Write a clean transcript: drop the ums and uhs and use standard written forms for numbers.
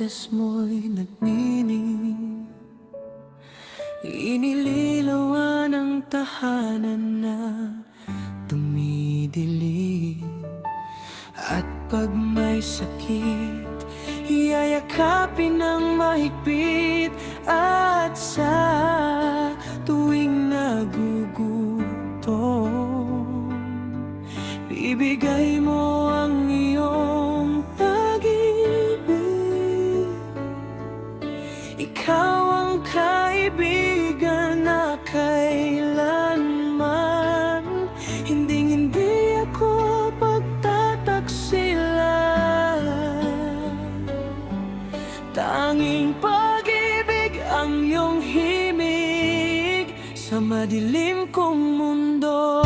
boses mo'y nagnining, inililawan ang tahanan na tumidilim. At pag may sakit, yayakapin ng mahigpit. At sa tuwing nagugutom, bibigay mo ang iyong pag-ibig. Ikaw ang kaibigan na kailanman hindi ako pagtataksilan. Tanging pag-ibig ang iyong himig sa madilim kong mundo.